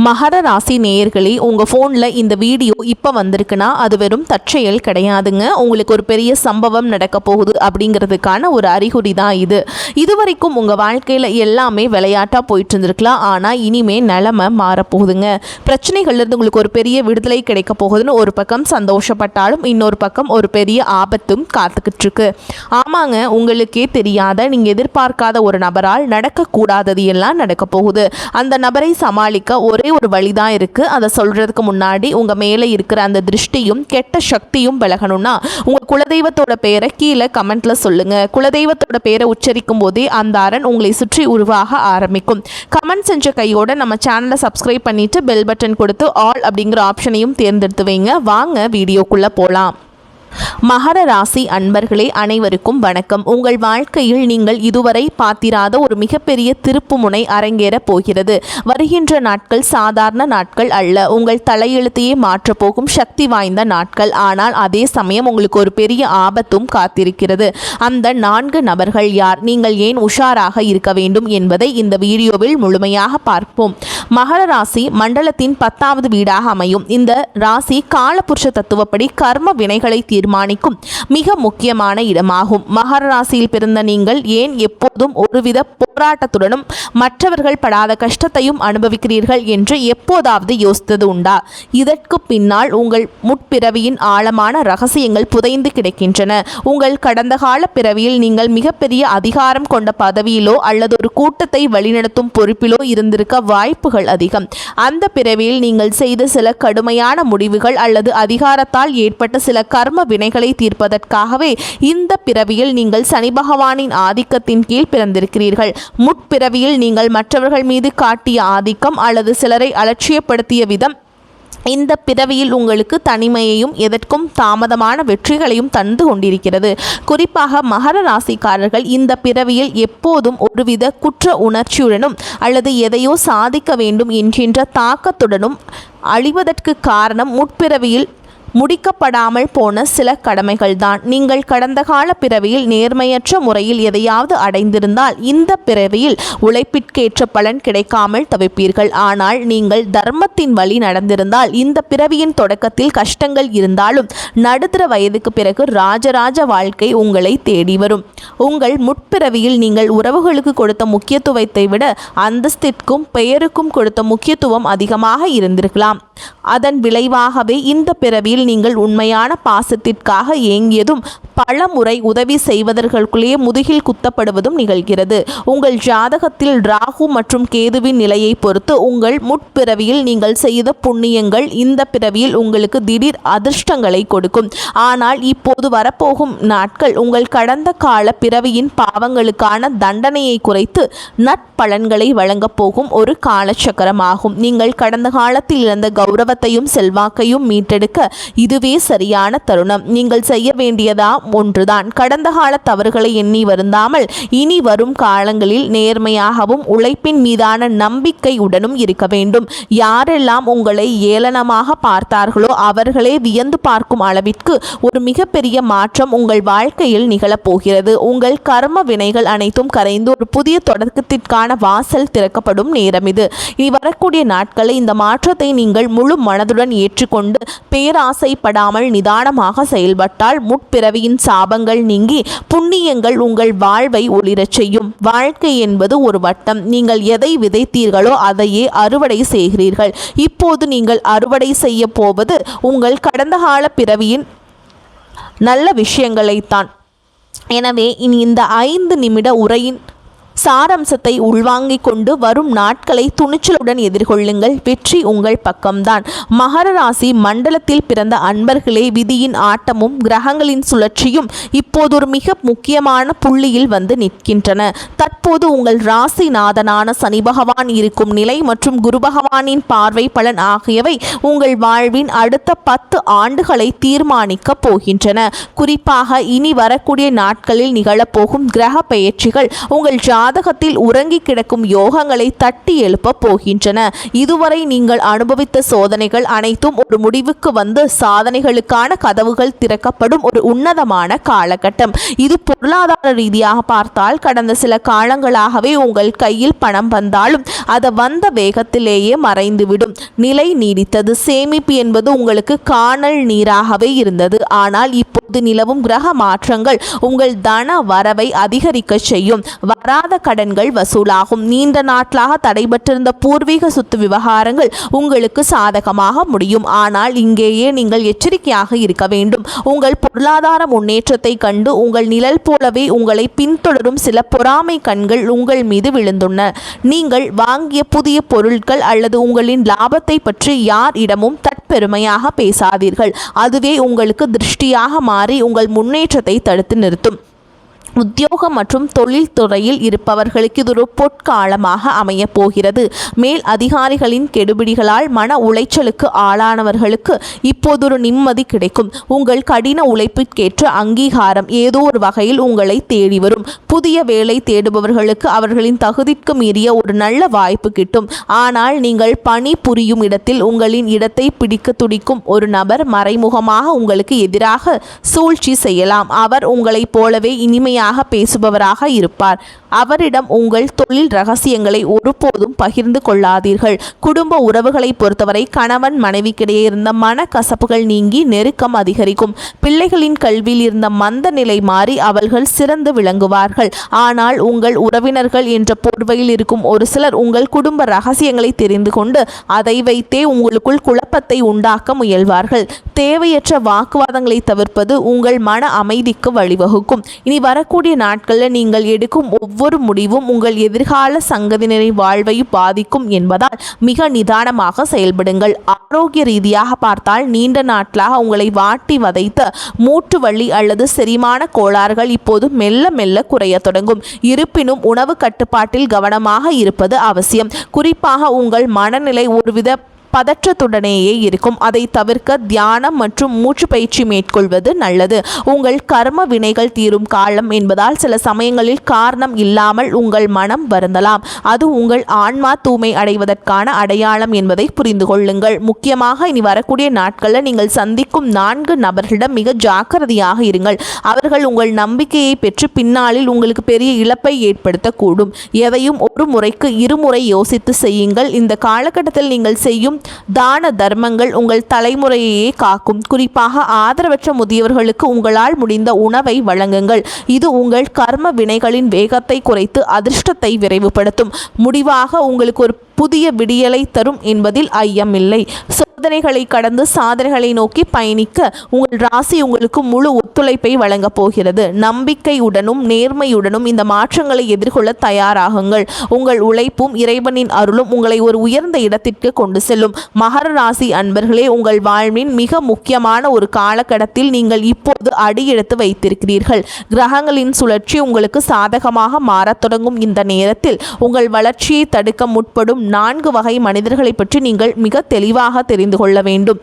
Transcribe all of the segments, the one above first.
மகர ராசி நேயர்களே, உங்கள் ஃபோனில் இந்த வீடியோ இப்போ வந்திருக்குன்னா அது வெறும் தற்செயல் கிடையாதுங்க. உங்களுக்கு ஒரு பெரிய சம்பவம் நடக்க போகுது அப்படிங்கிறதுக்கான ஒரு அறிகுறி தான் இது. இதுவரைக்கும் உங்கள் வாழ்க்கையில் எல்லாமே விளையாட்டாக போயிட்டு இருந்திருக்கலாம். ஆனால் இனிமே நிலைமை மாறப்போகுதுங்க. பிரச்சனைகள்லேருந்து உங்களுக்கு ஒரு பெரிய விடுதலை கிடைக்க போகுதுன்னு ஒரு பக்கம் சந்தோஷப்பட்டாலும் இன்னொரு பக்கம் ஒரு பெரிய ஆபத்தும் காத்துக்கிட்டு இருக்கு. ஆமாங்க, உங்களுக்கே தெரியாத நீங்கள் எதிர்பார்க்காத ஒரு நபரால் நடக்கக்கூடாதது எல்லாம் நடக்க போகுது. அந்த நபரை சமாளிக்க ஒரே ஒரு வழிதான் இருக்கு. அதை சொல்றதுக்கு முன்னாடி உங்க மேலே இருக்கிற அந்த திருஷ்டியும் கெட்ட சக்தியும் விலகணும்னா உங்க குலதெய்வத்தோட பேரை கீழே கமெண்ட்ல சொல்லுங்க. குலதெய்வத்தோட பேரை உச்சரிக்கும் போதே அந்த அரண் உங்களை சுற்றி உருவாக ஆரம்பிக்கும். கமெண்ட் செஞ்ச கையோட நம்ம சேனலை சப்ஸ்கிரைப் பண்ணிட்டு பெல் பட்டன் கொடுத்து ஆல் அப்படிங்கிற ஆப்ஷனையும் தேர்ந்தெடுத்து வைங்க. வாங்க வீடியோக்குள்ள போலாம். மகர ராசி அன்பர்களே அனைவருக்கும் வணக்கம். உங்கள் வாழ்க்கையில் நீங்கள் இதுவரை பார்த்திராத ஒரு மிகப்பெரிய திருப்புமுனை அரங்கேற போகிறது. வருகின்ற நாட்கள் சாதாரண நாட்கள் அல்ல. உங்கள் தலையெழுத்தையே மாற்றப்போகும் சக்தி வாய்ந்த நாட்கள். ஆனால் அதே சமயம் உங்களுக்கு ஒரு பெரிய ஆபத்தும் காத்திருக்கிறது. அந்த 4 நபர்கள் யார், நீங்கள் ஏன் உஷாராக இருக்க வேண்டும் என்பதை இந்த வீடியோவில் முழுமையாக பார்ப்போம். மகர ராசி மண்டலத்தின் 10வது வீடாக அமையும். இந்த ராசி காலபுருஷ தத்துவப்படி கர்ம வினைகளை தீர்மானிக்கும் மிக முக்கியமான இடமாகும். மகர ராசியில் பிறந்த நீங்கள் ஏன் எப்போதும் ஒருவித போராட்டத்துடனும் மற்றவர்கள் படாத கஷ்டத்தையும் அனுபவிக்கிறீர்கள் என்று எப்போதாவது யோசித்தது உண்டா? இதற்கு பின்னால் உங்கள் முற்பிறவியின் ஆழமான ரகசியங்கள் புதைந்து கிடக்கின்றன. உங்கள் கடந்த கால பிறவியில் நீங்கள் மிகப்பெரிய அதிகாரம் கொண்ட பதவியிலோ அல்லது ஒரு கூட்டத்தை வழிநடத்தும் பொறுப்பிலோ இருந்திருக்க வாய்ப்புகள் அதிகம். அந்த பிறவியில் நீங்கள் செய்த சில கடுமையான முடிவுகள் அல்லது அதிகாரத்தால் ஏற்பட்ட சில கர்ம வினைகளை தீர்ப்பதற்காகவே இந்த பிறவியில் நீங்கள் சனி பகவானின் ஆதிக்கத்தின் கீழ் பிறந்திருக்கிறீர்கள். முற்பிறவியில் நீங்கள் மற்றவர்கள் மீது காட்டிய ஆதிக்கம் அல்லது சிலரை அலட்சியப்படுத்திய விதம் இந்த பிறவியில் உங்களுக்கு தனிமையையும் எதற்கும் தாமதமான வெற்றிகளையும் தந்து கொண்டிருக்கிறது. குறிப்பாக மகர ராசிக்காரர்கள் இந்த பிறவியில் எப்போதும் ஒருவித குற்ற உணர்ச்சியுடனும் அல்லது எதையோ சாதிக்க வேண்டும் என்கின்ற தாக்கத்துடனும் அழிவதற்கு காரணம் முற்பிறவியில் முடிக்கப்படாமல் போன சில கடமைகள் தான். நீங்கள் கடந்த கால பிறவியில் நேர்மையற்ற முறையில் எதையாவது அடைந்திருந்தால் இந்த பிறவியில் உழைப்பிற்கேற்ற பலன் கிடைக்காமல் தவிப்பீர்கள். ஆனால் நீங்கள் தர்மத்தின் வழி நடந்திருந்தால் இந்த பிறவியின் தொடக்கத்தில் கஷ்டங்கள் இருந்தாலும் நடுத்தர வயதுக்கு பிறகு ராஜராஜ வாழ்க்கை உங்களை தேடி வரும். உங்கள் முற்பிறவியில் நீங்கள் உறவுகளுக்கு கொடுத்த முக்கியத்துவத்தை விட அந்தஸ்திற்கும் பெயருக்கும் கொடுத்த முக்கியத்துவம் அதிகமாக இருந்திருக்கலாம். அதன் விளைவாகவே இந்த பிறவியில் நீங்கள் உண்மையான பாசத்திற்காக ஏங்கியதும் பல முறை உதவி செய்வதற்குள்ளேயே முதுகில் குத்தப்படுவதும் நிகழ்கிறது. உங்கள் ஜாதகத்தில் ராகு மற்றும் கேதுவின் நிலையை பொறுத்து உங்கள் முற்பிறவியில் நீங்கள் செய்த புண்ணியங்கள் இந்த பிறவியில் உங்களுக்கு திடீர் அதிர்ஷ்டங்களை கொடுக்கும். ஆனால் இப்போது வரப்போகும் நாட்கள் உங்கள் கடந்த கால பிறவியின் பாவங்களுக்கான தண்டனையை குறைத்து நற்பலன்களை வழங்கப் போகும் ஒரு காலச்சக்கரமாகும். நீங்கள் கடந்த காலத்தில் இழந்த கௌரவத்தையும் செல்வாக்கையும் மீட்டெடுக்க இதுவே சரியான தருணம். நீங்கள் செய்ய வேண்டியதா ஒன்றுதான். கடந்த கால தவறுகளை எண்ணி வருந்தாமல் இனி வரும் காலங்களில் நேர்மையாகவும் உழைப்பின் மீதான நம்பிக்கையுடனும் இருக்க வேண்டும். யாரெல்லாம் உங்களை ஏளனமாக பார்த்தார்களோ அவர்களே வியந்து பார்க்கும் அளவிற்கு ஒரு மிகப்பெரிய மாற்றம் உங்கள் வாழ்க்கையில் நிகழப்போகிறது. உங்கள் கர்ம வினைகள் அனைத்தும் கரைந்து ஒரு புதிய தொடக்கத்திற்கான வாசல் திறக்கப்படும் நேரம் இது. இனி வரக்கூடிய நாட்களில் இந்த மாற்றத்தை நீங்கள் முழு மனதுடன் ஏற்றுக்கொண்டு பேராசைப்படாமல் நிதானமாக செயல்பட்டால் முற்பிறவியின் சாபங்கள் நீங்கி புண்ணியங்கள் உங்கள் வாழ்வை ஒளிரச் செய்யும். வாழ்க்கை என்பது ஒரு வட்டம். நீங்கள் எதை விதைத்தீர்களோ அதையே அறுவடை செய்கிறீர்கள். இப்போது நீங்கள் அறுவடை செய்ய போவது உங்கள் கடந்த கால பிறவியின் நல்ல விஷயங்களைத்தான். எனவே இனி இந்த 5 நிமிட உரையின் சாரம்சத்தை உள்வாங்கிக் கொண்டு வரும் நாட்களை துணிச்சலுடன் எதிர்கொள்ளுங்கள். வெற்றி உங்கள் பக்கம்தான். மகர ராசி மண்டலத்தில் பிறந்த அன்பர்களே, விதியின் ஆட்டமும் கிரகங்களின் சுழற்சியும் இப்போது ஒரு மிக முக்கியமான புள்ளியில் வந்து நிற்கின்றன. தற்போது உங்கள் ராசிநாதனான சனி பகவான் இருக்கும் நிலை மற்றும் குரு பகவானின் பார்வை பலன் ஆகியவை உங்கள் வாழ்வின் அடுத்த 10 ஆண்டுகளை தீர்மானிக்கப் போகின்றன. குறிப்பாக இனி வரக்கூடிய நாட்களில் நிகழப்போகும் கிரக பெயர்ச்சிகள் உங்கள் ஜாதகத்தில் உறங்கி கிடக்கும் யோகங்களை தட்டி எழுப்ப போகின்றன. இதுவரை நீங்கள் அனுபவித்த சோதனைகள் அனைத்தும் ஒரு முடிவுக்கு வந்து சாதனைகளுக்கான கதவுகள் திறக்கப்படும் ஒரு உன்னதமான காலகட்டம் இது. பொருளாதார ரீதியாக பார்த்தால் கடந்த சில காலங்களாகவே உங்கள் கையில் பணம் வந்தாலும் அது வந்த வேகத்திலேயே மறைந்துவிடும் நிலை நீடித்தது. சேமிப்பு என்பது உங்களுக்கு காணல் நீராகவே இருந்தது. ஆனால் இப்போது நிலவும் கிரக மாற்றங்கள் உங்கள் தன வரவை அதிகரிக்க செய்யும். வராத கடன்கள் வசூலாகும். நீண்ட நாட்களாக தடைபட்டிருந்த பூர்வீக சொத்து விவகாரங்கள் உங்களுக்கு சாதகமாக முடியும். ஆனால் இங்கேயே நீங்கள் எச்சரிக்கையாக இருக்க வேண்டும். உங்கள் பொருளாதார முன்னேற்றத்தை கண்டு உங்கள் நிழல் போலவே உங்களை பின்தொடரும் சில பொறாமை கண்கள் உங்கள் மீது விழுந்துள்ளன. நீங்கள் வாங்கிய புதிய பொருட்கள் அல்லது உங்களின் லாபத்தை பற்றி யாரிடமும் தற்பெருமையாக பேசாதீர்கள். அதுவே உங்களுக்கு திருஷ்டியாக மாறி உங்கள் முன்னேற்றத்தை தடுத்து நிறுத்தும். உத்தியோகம் மற்றும் தொழில் துறையில் இருப்பவர்களுக்கு இது ஒரு பொற்காலமாக அமைய போகிறது. மேல் அதிகாரிகளின் கெடுபிடிகளால் மன உளைச்சலுக்கு ஆளானவர்களுக்கு இப்போது ஒரு நிம்மதி கிடைக்கும். உங்கள் கடின உழைப்பிற்கேற்ற அங்கீகாரம் ஏதோ ஒரு வகையில் உங்களை தேடி வரும். புதிய வேலை தேடுபவர்களுக்கு அவர்களின் தகுதிக்கு மீறிய ஒரு நல்ல வாய்ப்பு கிட்டும். ஆனால் நீங்கள் பணி புரியும் இடத்தில் உங்களின் இடத்தை பிடிக்க துடிக்கும் ஒரு நபர் மறைமுகமாக உங்களுக்கு எதிராக சூழ்ச்சி செய்யலாம். அவர் உங்களைப் போலவே இனிமையாக பேசுபவராக இருப்பார். அவரிடம் உங்கள் தொழில் ரகசியங்களை ஒருபோதும் பகிர்ந்து கொள்ளாதீர்கள். குடும்ப உறவுகளை பொறுத்தவரை கணவன் மனைவிக்கிடையே இருந்த மனக்கசப்புகள் நீங்கி நெருக்கம் அதிகரிக்கும். பிள்ளைகளின் கல்வியில் இருந்த மந்த நிலை மாறி அவர்கள் சிறந்து விளங்குவார்கள். ஆனால் உங்கள் உறவினர்கள் என்ற போர்வையில் இருக்கும் ஒரு சிலர் உங்கள் குடும்ப ரகசியங்களை தெரிந்து கொண்டு அதை வைத்தே உங்களுக்குள் குழப்பத்தை உண்டாக்க முயல்வார்கள். தேவையற்ற வாக்குவாதங்களை தவிர்ப்பது உங்கள் மன அமைதிக்கு வழிவகுக்கும். இனி வரக்கூடிய நாட்களில் நீங்கள் எடுக்கும் ஒவ்வொரு முடிவும் உங்கள் எதிர்கால சங்கதியினரின் வாழ்வையும் பாதிக்கும் என்பதால் மிக நிதானமாக செயல்படுங்கள். ஆரோக்கிய ரீதியாக பார்த்தால் நீண்ட நாட்களாக உங்களை வாட்டி வதைத்த மூட்டு வலி அல்லது செரிமான கோளாறுகள் இப்போது மெல்ல மெல்ல குறைய தொடங்கும். இருப்பினும் உணவு கட்டுப்பாட்டில் கவனமாக இருப்பது அவசியம். குறிப்பாக உங்கள் மனநிலை ஒருவித பதற்றத்துடனேயே இருக்கும். அதை தவிர்க்க தியானம் மற்றும் மூச்சு பயிற்சி மேற்கொள்வது நல்லது. உங்கள் கர்ம வினைகள் தீரும் காலம் என்பதால் சில சமயங்களில் காரணம் இல்லாமல் உங்கள் மனம் வருந்தலாம். அது உங்கள் ஆன்மா தூய்மை அடைவதற்கான அடையாளம் என்பதை புரிந்து கொள்ளுங்கள். முக்கியமாக இனி வரக்கூடிய நாட்களில் நீங்கள் சந்திக்கும் 4 நபர்களிடம் மிக ஜாக்கிரதையாக இருங்கள். அவர்கள் உங்கள் நம்பிக்கையை பெற்று பின்னாளில் உங்களுக்கு பெரிய இழப்பை ஏற்படுத்தக்கூடும். எதையும் ஒரு முறைக்கு இருமுறை யோசித்து செய்யுங்கள். இந்த காலகட்டத்தில் நீங்கள் செய்யும் தான தர்மங்கள் உங்கள் தலைமுறையையே காக்கும். குறிப்பாக ஆதரவற்ற முதியவர்களுக்கு உங்களால் முடிந்த உணவை வழங்குங்கள். இது உங்கள் கர்ம வினைகளின் வேகத்தை குறைத்து அதிர்ஷ்டத்தை விரைவுபடுத்தும். முடிவாக உங்களுக்கு ஒரு புதிய விடியலை தரும் என்பதில் ஐயமில்லை. சோதனைகளை கடந்து சாதனைகளை நோக்கி பயணிக்க உங்கள் ராசி உங்களுக்கு முழு ஒத்துழைப்பை வழங்கப் போகிறது. நம்பிக்கையுடனும் நேர்மையுடனும் இந்த மாற்றங்களை எதிர்கொள்ள தயாராகுங்கள். உங்கள் உழைப்பும் இறைவனின் அருளும் உங்களை ஒரு உயர்ந்த இடத்திற்கு கொண்டு செல்லும். மகர ராசி அன்பர்களே, உங்கள் வாழ்வின் மிக முக்கியமான ஒரு காலகட்டத்தில் நீங்கள் இப்போது அடியெடுத்து வைத்திருக்கிறீர்கள். கிரகங்களின் சுழற்சி உங்களுக்கு சாதகமாக மாறத் தொடங்கும் இந்த நேரத்தில் உங்கள் வளர்ச்சியை தடுக்க முற்படும் 4 வகை மனிதர்களை பற்றி நீங்கள் மிக தெளிவாக தெரிந்து கொள்ள வேண்டும்.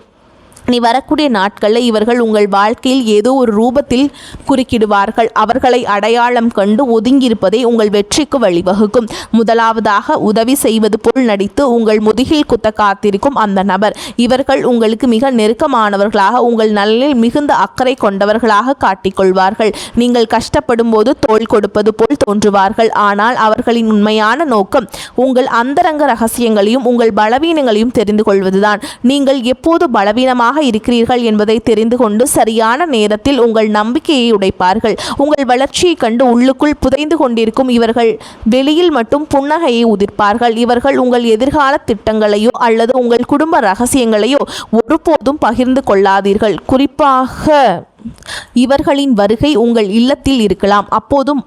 நீ வரக்கூடிய நாட்களில் இவர்கள் உங்கள் வாழ்க்கையில் ஏதோ ஒரு ரூபத்தில் குறுக்கிடுவார்கள். அவர்களை அடையாளம் கண்டு ஒதுங்கியிருப்பதே உங்கள் வெற்றிக்கு வழிவகுக்கும். முதலாவதாக, உதவி செய்வது போல் நடித்து உங்கள் முதுகில் குத்த காத்திருக்கும் அந்த நபர். இவர்கள் உங்களுக்கு மிக நெருக்கமானவர்களாக உங்கள் நலனில் மிகுந்த அக்கறை கொண்டவர்களாக காட்டிக்கொள்வார்கள். நீங்கள் கஷ்டப்படும் போது தோள் கொடுப்பது போல் தோன்றுவார்கள். ஆனால் அவர்களின் உண்மையான நோக்கம் உங்கள் அந்தரங்க ரகசியங்களையும் உங்கள் பலவீனங்களையும் தெரிந்து கொள்வதுதான். நீங்கள் எப்போது பலவீனமாக இருக்கிறீர்கள் என்பதை தெரிந்து கொண்டு சரியான நேரத்தில் உங்கள் நம்பிக்கையை உடைப்பார்கள். உங்கள் வளர்ச்சியை கண்டு உள்ளுக்குள் புதைந்து கொண்டிருக்கும் இவர்கள் வெளியில் மட்டும் புன்னகையை உதிர்ப்பார்கள். இவர்கள் உங்கள் எதிர்கால திட்டங்களையோ அல்லது உங்கள் குடும்ப ரகசியங்களையோ ஒருபோதும் பகிர்ந்து கொள்ளாதீர்கள். குறிப்பாக இவர்களின் வருகை உங்கள் இல்லத்தில் இருக்கலாம். அப்போதும்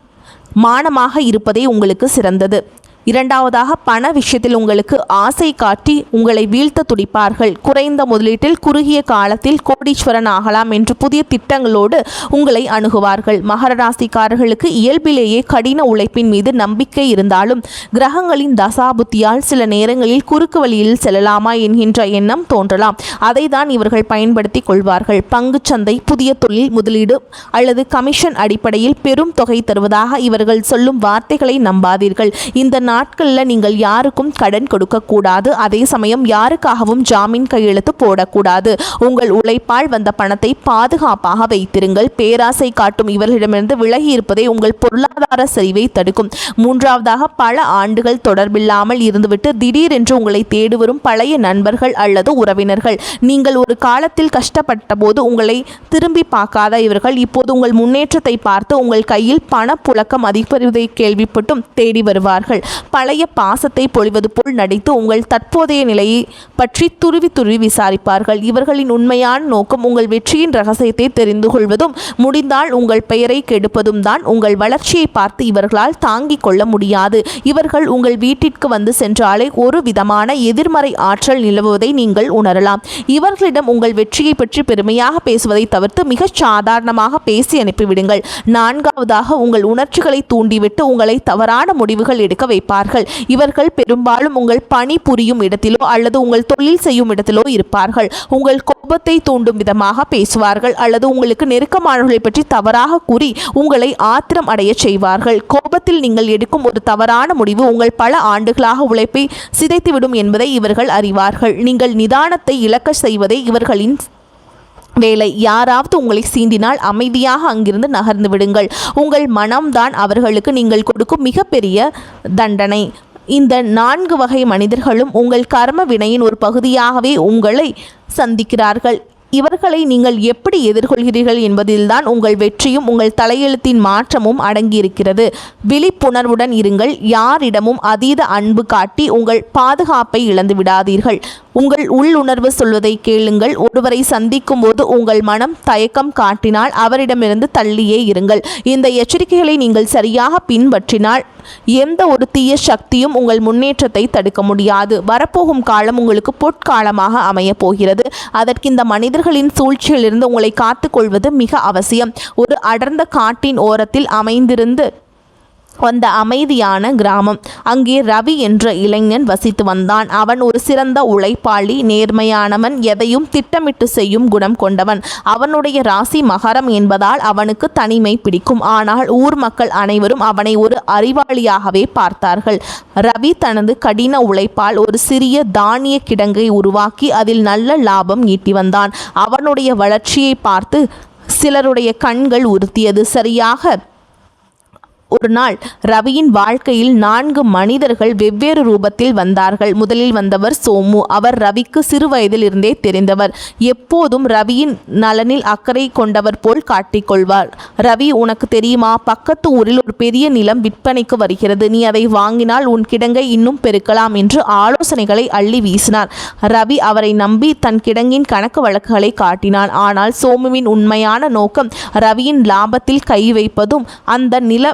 மானமாக இருப்பதே உங்களுக்கு சிறந்தது. இரண்டாவதாக, பண விஷயத்தில் உங்களுக்கு ஆசை காட்டி உங்களை வீழ்த்த துடிப்பார்கள். குறைந்த முதலீட்டில் குறுகிய காலத்தில் கோடீஸ்வரன் ஆகலாம் என்று புதிய திட்டங்களோடு உங்களை அணுகுவார்கள். மகர ராசிக்காரர்களுக்கு இயல்பிலேயே கடின உழைப்பின் மீது நம்பிக்கை இருந்தாலும் கிரகங்களின் தசாபுத்தியால் சில நேரங்களில் குறுக்கு வழியில் செல்லலாமா என்கின்ற எண்ணம் தோன்றலாம். அதை தான் இவர்கள் பயன்படுத்தி கொள்வார்கள். பங்குச்சந்தை, புதிய தொழில் முதலீடு அல்லது கமிஷன் அடிப்படையில் பெரும் தொகை தருவதாக இவர்கள் சொல்லும் வார்த்தைகளை நம்பாதீர்கள். இந்த நாட்களில் நீங்கள் யாருக்கும் கடன் கொடுக்கக்கூடாது. அதே சமயம் யாருக்காகவும் ஜாமீன் கையெழுத்து போடக்கூடாது. உங்கள் உழைப்பால் வந்த பணத்தை பாதுகாப்பாக வைத்திருங்கள். பேராசை காட்டும் இவர்களிடமிருந்து விலகி இருப்பதே உங்கள் பொருளாதார சரிவை தடுக்கும். மூன்றாவதாக, பல ஆண்டுகள் தொடர்பில்லாமல் இருந்துவிட்டு திடீரென்று உங்களை தேடி வரும் பழைய நண்பர்கள் அல்லது உறவினர்கள். நீங்கள் ஒரு காலத்தில் கஷ்டப்பட்ட போது உங்களை திரும்பி பார்க்காத இவர்கள் இப்போது உங்கள் முன்னேற்றத்தை பார்த்து உங்கள் கையில் பணப்புழக்கம் அதிகரிப்பதை கேள்விப்பட்டும் தேடி வருவார்கள். பழைய பாசத்தை பொழிவது போல் நடித்து உங்கள் தற்போதைய நிலையை பற்றி துருவி விசாரிப்பார்கள். இவர்களின் உண்மையான நோக்கம் உங்கள் வெற்றியின் ரகசியத்தை தெரிந்து கொள்வதும் முடிந்தால் உங்கள் பெயரை கெடுப்பதும் தான். உங்கள் வளர்ச்சியை பார்த்து இவர்களால் தாங்கிக் கொள்ள முடியாது. இவர்கள் உங்கள் வீட்டிற்கு வந்து சென்றாலே ஒரு விதமான எதிர்மறை ஆற்றல் நிலவுவதை நீங்கள் உணரலாம். இவர்களிடம் உங்கள் வெற்றியை பற்றி பெருமையாக பேசுவதை தவிர்த்து மிக சாதாரணமாக பேசி அனுப்பிவிடுங்கள். நான்காவதாக, உங்கள் உணர்ச்சிகளை தூண்டிவிட்டு உங்களை தவறான முடிவுகள் எடுக்க வைப்பார்கள். இவர்கள் பெரும்பாலும் உங்கள் பணி புரியும் இடத்திலோ அல்லது உங்கள் தொழில் செய்யும் இடத்திலோ இருப்பார்கள். உங்கள் கோபத்தை தூண்டும் விதமாக பேசுவார்கள் அல்லது உங்களுக்கு நெருக்கமானவர்களை பற்றி தவறாக கூறி உங்களை ஆத்திரம் அடைய செய்வார்கள். கோபத்தில் நீங்கள் எடுக்கும் ஒரு தவறான முடிவு உங்கள் பல ஆண்டுகளாக உழைப்பை சிதைத்துவிடும் என்பதை இவர்கள் அறிவார்கள். நீங்கள் நிதானத்தை இழக்க செய்வதே இவர்களின் வேலை. யாராவது உங்களை சீண்டினால் அமைதியாக அங்கிருந்து நகர்ந்து விடுங்கள். உங்கள் மனம்தான் அவர்களுக்கு நீங்கள் கொடுக்கும் மிகப்பெரிய தண்டனை. இந்த 4 வகை மனிதர்களும் உங்கள் கர்ம வினையின் ஒரு பகுதியாகவே உங்களை சந்திக்கிறார்கள். இவர்களை நீங்கள் எப்படி எதிர்கொள்கிறீர்கள் என்பதில்தான் உங்கள் வெற்றியும் உங்கள் தலையெழுத்தின் மாற்றமும் அடங்கியிருக்கிறது. விழிப்புணர்வுடன் இருங்கள். யாரிடமும் அதீத அன்பு காட்டி உங்கள் பாதுகாப்பை இழந்து விடாதீர்கள். உங்கள் உள்ளுணர்வு சொல்வதை கேளுங்கள். ஒருவரை சந்திக்கும் போது உங்கள் மனம் தயக்கம் காட்டினால் அவரிடமிருந்து தள்ளியே இருங்கள். இந்த எச்சரிக்கைகளை நீங்கள் சரியாக பின்பற்றினால் எந்த ஒரு தீய சக்தியும் உங்கள் முன்னேற்றத்தை தடுக்க முடியாது. வரப்போகும் காலம் உங்களுக்கு பொற்காலமாக அமையப் போகிறது. அதற்கு இந்த மனிதர்களின் சூழ்ச்சியிலிருந்து உங்களை காத்துக்கொள்வது மிக அவசியம். ஒரு அடர்ந்த காட்டின் ஓரத்தில் அமைந்திருந்து வந்த அமைதியான கிராமம். அங்கே ரவி என்ற இளைஞன் வசித்து வந்தான். அவன் ஒரு சிறந்த உழைப்பாளி, நேர்மையானவன், எதையும் திட்டமிட்டு செய்யும் குணம் கொண்டவன். அவனுடைய ராசி மகரம் என்பதால் அவனுக்கு தனிமை பிடிக்கும். ஆனால் ஊர் மக்கள் அனைவரும் அவனை ஒரு அறிவாளியாகவே பார்த்தார்கள். ரவி தனது கடின உழைப்பால் ஒரு சிறிய தானிய கிடங்கை உருவாக்கி அதில் நல்ல லாபம் ஈட்டி வந்தான். அவனுடைய வளர்ச்சியை பார்த்து சிலருடைய கண்கள் உறுத்தியது. சரியாக ஒரு நாள் ரவியின் வாழ்க்கையில் 4 மனிதர்கள் வெவ்வேறு ரூபத்தில் வந்தார்கள். முதலில் வந்தவர் சோமு. அவர் ரவிக்கு சிறு வயதில் இருந்தே தெரிந்தவர். எப்போதும் ரவியின் நலனில் அக்கறை கொண்டவர் போல் காட்டிக்கொள்வார். ரவி, உனக்கு தெரியுமா, பக்கத்து ஊரில் ஒரு பெரிய நிலம் விற்பனைக்கு வருகிறது. நீ அதை வாங்கினால் உன் கிடங்கை இன்னும் பெருக்கலாம் என்று ஆலோசனைகளை அள்ளி வீசினார். ரவி அவரை நம்பி தன் கிடங்கின் கணக்கு வழக்குகளை காட்டினான். ஆனால் சோமுவின் உண்மையான நோக்கம் ரவியின் லாபத்தில் கை வைப்பதும் அந்த நில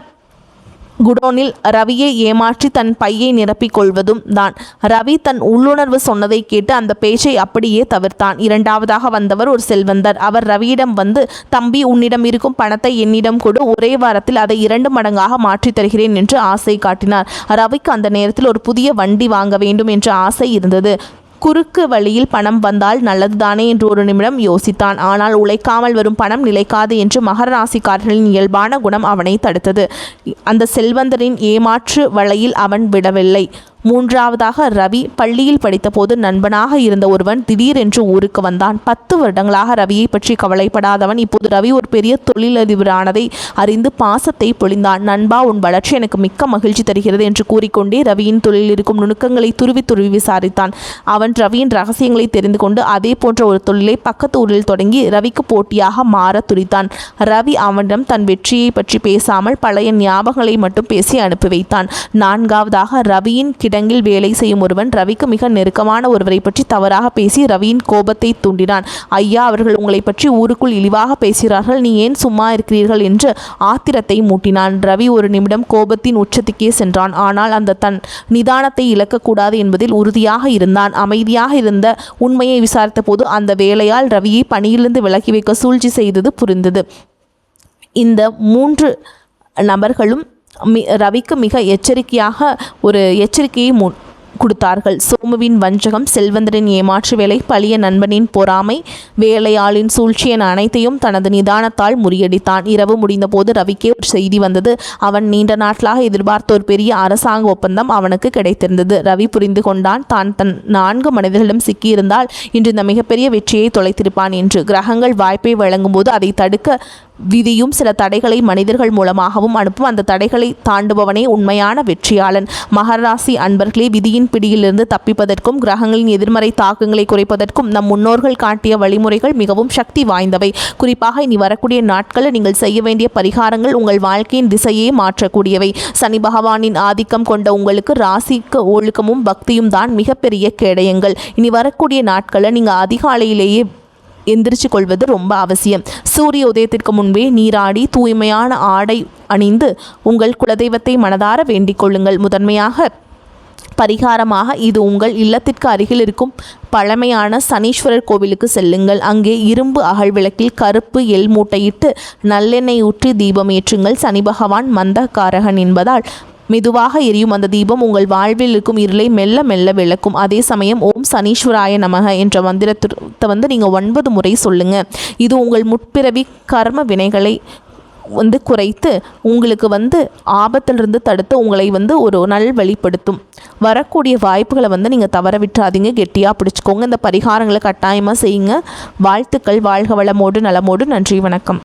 குடோனில் ரவியை ஏமாற்றி தன் பையை நிரப்பிக் கொள்வதும் தான். ரவி தன் உள்ளுணர்வு சொன்னதை கேட்டு அந்த பேச்சை அப்படியே தவிர்த்தான். இரண்டாவதாக வந்தவர் ஒரு செல்வந்தர். அவர் ரவியிடம் வந்து, தம்பி, உன்னிடம் இருக்கும் பணத்தை என்னிடம் கொடு, ஒரே வாரத்தில் அதை 2 மடங்காக மாற்றித் தருகிறேன் என்று ஆசை காட்டினார். ரவிக்கு அந்த நேரத்தில் ஒரு புதிய வண்டி வாங்க வேண்டும் என்ற ஆசை இருந்தது. குறுக்கு வழியில் பணம் வந்தால் நல்லதுதானே என்று ஒரு நிமிடம் யோசித்தான். ஆனால் உழைக்காமல் வரும் பணம் நிலைக்காது என்று மகர ராசிக்காரர்களின் இயல்பான குணம் அவனை தடுத்தது. அந்த செல்வந்தரின் ஏமாற்று வலையில் அவன் விடவில்லை. மூன்றாவதாக, ரவி பள்ளியில் படித்தபோது நண்பனாக இருந்த ஒருவன் திடீரென்று ஊருக்கு வந்தான். 10 வருடங்களாக ரவியை பற்றி கவலைப்படாதவன் இப்போது ரவி ஒரு பெரிய தொழிலதிபரானதை அறிந்து பாசத்தை பொழிந்தான். நண்பா, உன் வளர்ச்சி எனக்கு மிக்க மகிழ்ச்சி தருகிறது என்று கூறிக்கொண்டே ரவியின் தொழிலில் இருக்கும் நுணுக்கங்களை துருவி விசாரித்தான். அவன் ரவியின் ரகசியங்களை தெரிந்து கொண்டு அதே போன்ற ஒரு தொழிலை பக்கத்து ஊரில் தொடங்கி ரவிக்கு போட்டியாக மாற துடித்தான். ரவி அவனிடம் தன் வெற்றியை பற்றி பேசாமல் பழைய ஞாபகங்களை மட்டும் பேசி அனுப்பி வைத்தான். நான்காவதாக, ரவியின் கிடங்கில் வேலை செய்யும் ஒருவன் ரவிக்கு மிக நெருக்கமான ஒருவரை பற்றி தவறாக பேசி ரவியின் கோபத்தை தூண்டினான். ஐயா, அவர்கள் உங்களை பற்றி ஊருக்குள் இழிவாக பேசுகிறார்கள், நீ ஏன் சும்மா இருக்கிறீர்கள் என்று ஆத்திரத்தை மூட்டினான். ரவி ஒரு நிமிடம் கோபத்தின் உச்சத்துக்கே சென்றான். ஆனால் அந்த தன் நிதானத்தை இழக்கக்கூடாது என்பதில் உறுதியாக இருந்தான். அமைதியாக இருந்த உண்மையை விசாரித்த போது அந்த வேலையால் ரவியை பணியிலிருந்து விலக்கி வைக்க சூழ்ச்சி செய்தது புரிந்தது. இந்த 3 நபர்களும் ரவிக்கு மிக எச்சரிக்கையை கொடுத்தார்கள். சோமுவின் வஞ்சகம், செல்வந்தரின் ஏமாற்று வேலை, பழிய நண்பனின் பொறாமை, வேலையாளின் சூழ்ச்சி என அனைத்தையும் தனது நிதானத்தால் முறியடித்தான். இரவு முடிந்த போது ரவிக்கே ஒரு செய்தி வந்தது. அவன் நீண்ட நாட்களாக எதிர்பார்த்த ஒரு பெரிய அரசாங்க ஒப்பந்தம் அவனுக்கு கிடைத்திருந்தது. ரவி புரிந்து கொண்டான், தான் தன் 4 மனிதர்களிடம் சிக்கியிருந்தால் இன்று இந்த மிகப்பெரிய வெற்றியை தொலைத்திருப்பான் என்று. கிரகங்கள் வாய்ப்பை வழங்கும் போது அதை தடுக்க விதியும் சில தடைகளை மனிதர்கள் மூலமாகவும் அனுப்பும். அந்த தடைகளை தாண்டுபவனே உண்மையான வெற்றியாளன். மகராசி அன்பர்களே, விதியின் பிடியிலிருந்து தப்பிப்பதற்கும் கிரகங்களின் எதிர்மறை தாக்கங்களை குறைப்பதற்கும் நம் முன்னோர்கள் காட்டிய வழிமுறைகள் மிகவும் சக்தி வாய்ந்தவை. குறிப்பாக இனி வரக்கூடிய நாட்களில் நீங்கள் செய்ய வேண்டிய பரிகாரங்கள் உங்கள் வாழ்க்கையின் திசையே மாற்றக்கூடியவை. சனி பகவானின் ஆதிக்கம் கொண்ட உங்களுக்கு ராசிக்கு ஒழுக்கமும் பக்தியும் தான் மிகப்பெரிய கேடயங்கள். இனி வரக்கூடிய நாட்களில் நீங்கள் அதிகாலையிலேயே எந்திரிச்சு கொள்வது ரொம்ப அவசியம். சூரிய உதயத்திற்கு முன்பே நீராடி தூய்மையான ஆடை அணிந்து உங்கள் குலதெய்வத்தை மனதார வேண்டிக் கொள்ளுங்கள். முதன்மையாக பரிகாரமாக இது உங்கள் இல்லத்திற்கு அருகில் இருக்கும் பழமையான சனீஸ்வரர் கோவிலுக்கு செல்லுங்கள். அங்கே இரும்பு அகல் விளக்கில் கருப்பு எள் மூட்டையிட்டு நல்லெண்ணெய் ஊற்றி தீபம் ஏற்றுங்கள். சனி பகவான் மந்தகாரகன் என்பதால் மெதுவாக எரியும் அந்த தீபம் உங்கள் வாழ்வில் இருக்கும் இருளை மெல்ல மெல்ல விளக்கும். அதே சமயம் ஓம் சனீஸ்வராய நமக என்ற மந்திரத்தை நீங்கள் 9 முறை சொல்லுங்க. இது உங்கள் முற்பிறவி கர்ம வினைகளை குறைத்து உங்களுக்கு ஆபத்திலிருந்து தடுத்து உங்களை ஒரு நல்வழிப்படுத்தும். வரக்கூடிய வாய்ப்புகளை நீங்கள் தவற விட்டுறாதீங்க, கெட்டியாக பிடிச்சிக்கோங்க. இந்த பரிகாரங்களை கட்டாயமாக செய்யுங்க. வாழ்த்துக்கள். வாழ்க வளமோடு நலமோடு. நன்றி, வணக்கம்.